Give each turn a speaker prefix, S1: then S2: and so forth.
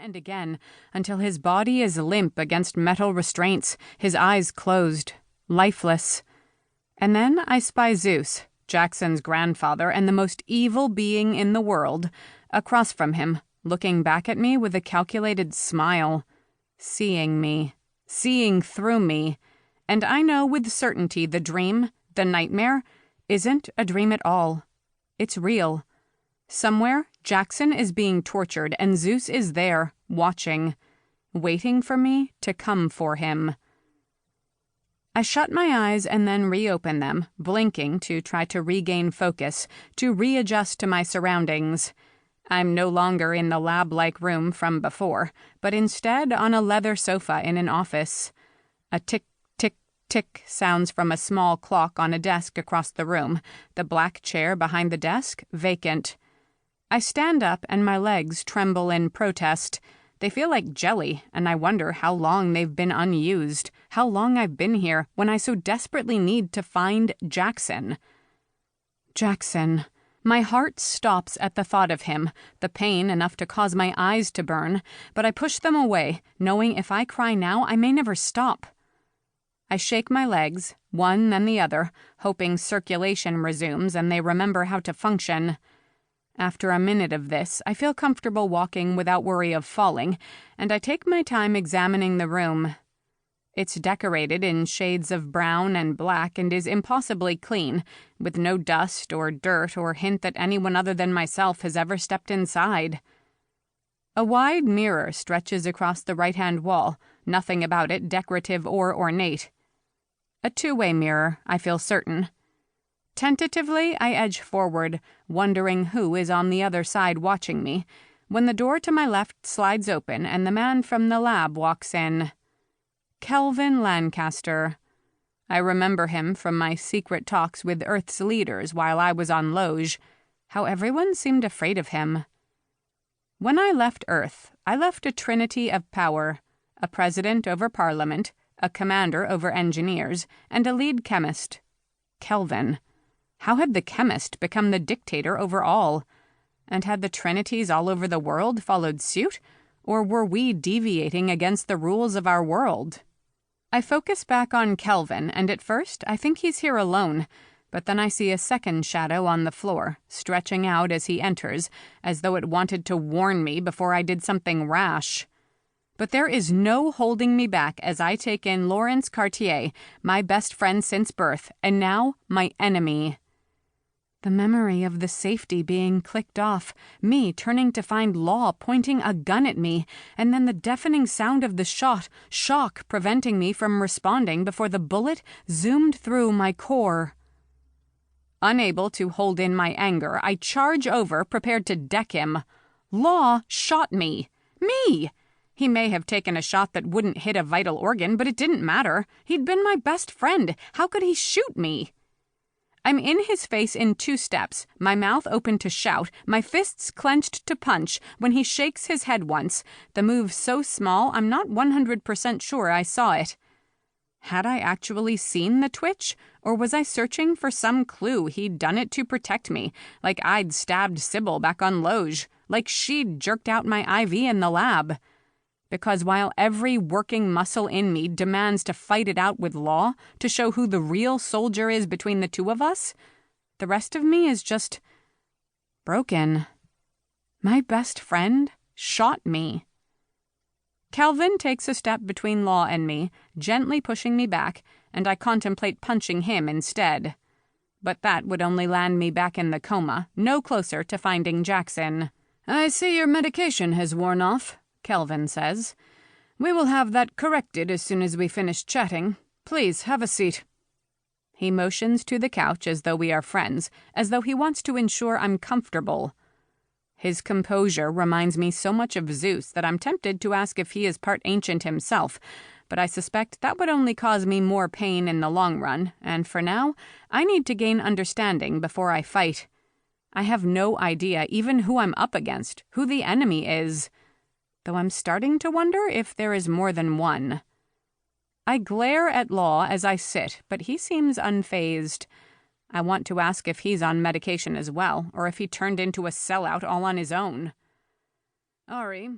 S1: and again, until his body is limp against metal restraints, his eyes closed, lifeless. And then I spy Zeus, Jackson's grandfather and the most evil being in the world, across from him, looking back at me with a calculated smile, seeing me, seeing through me, and I know with certainty the dream, the nightmare, isn't a dream at all. It's real. Somewhere, Jackson is being tortured and Zeus is there, watching, waiting for me to come for him. I shut my eyes and then reopen them, blinking to try to regain focus, to readjust to my surroundings. I'm no longer in the lab-like room from before, but instead on a leather sofa in an office. A tick, tick, tick sounds from a small clock on a desk across the room, the black chair behind the desk vacant. I stand up and my legs tremble in protest. They feel like jelly, and I wonder how long they've been unused, how long I've been here when I so desperately need to find Jackson. Jackson. My heart stops at the thought of him, the pain enough to cause my eyes to burn, but I push them away, knowing if I cry now I may never stop. I shake my legs, one then the other, hoping circulation resumes and they remember how to function. After a minute of this, I feel comfortable walking without worry of falling, and I take my time examining the room. It's decorated in shades of brown and black and is impossibly clean, with no dust or dirt or hint that anyone other than myself has ever stepped inside. A wide mirror stretches across the right-hand wall, nothing about it decorative or ornate. A two-way mirror, I feel certain. Tentatively, I edge forward, wondering who is on the other side watching me, when the door to my left slides open and the man from the lab walks in. Kelvin Lancaster. I remember him from my secret talks with Earth's leaders while I was on Loge, how everyone seemed afraid of him. When I left Earth, I left a trinity of power, a president over Parliament, a commander over engineers, and a lead chemist. Kelvin. How had the chemist become the dictator over all? And had the trinities all over the world followed suit? Or were we deviating against the rules of our world? I focus back on Kelvin, and at first I think he's here alone, but then I see a second shadow on the floor, stretching out as he enters, as though it wanted to warn me before I did something rash. But there is no holding me back as I take in Lawrence Cartier, my best friend since birth, and now my enemy. The memory of the safety being clicked off, me turning to find Law pointing a gun at me, and then the deafening sound of the shot, shock preventing me from responding before the bullet zoomed through my core. Unable to hold in my anger, I charge over, prepared to deck him. Law shot me. Me! He may have taken a shot that wouldn't hit a vital organ, but it didn't matter. He'd been my best friend. How could he shoot me? I'm in his face in 2 steps, my mouth open to shout, my fists clenched to punch, when he shakes his head once, the move so small I'm not 100% sure I saw it. Had I actually seen the twitch, or was I searching for some clue he'd done it to protect me, like I'd stabbed Sybil back on Loge, like she'd jerked out my IV in the lab? Because while every working muscle in me demands to fight it out with Law, to show who the real soldier is between the two of us, the rest of me is just broken. My best friend shot me. Kelvin takes a step between Law and me, gently pushing me back, and I contemplate punching him instead. But that would only land me back in the coma, no closer to finding Jackson. "I see your medication has worn off," Kelvin says. "We will have that corrected as soon as we finish chatting. Please, have a seat." He motions to the couch as though we are friends, as though he wants to ensure I'm comfortable. His composure reminds me so much of Zeus that I'm tempted to ask if he is part ancient himself, but I suspect that would only cause me more pain in the long run, and for now, I need to gain understanding before I fight. I have no idea even who I'm up against, who the enemy is, though I'm starting to wonder if there is more than one. I glare at Law as I sit, but he seems unfazed. I want to ask if he's on medication as well, or if he turned into a sellout all on his own. "Ari,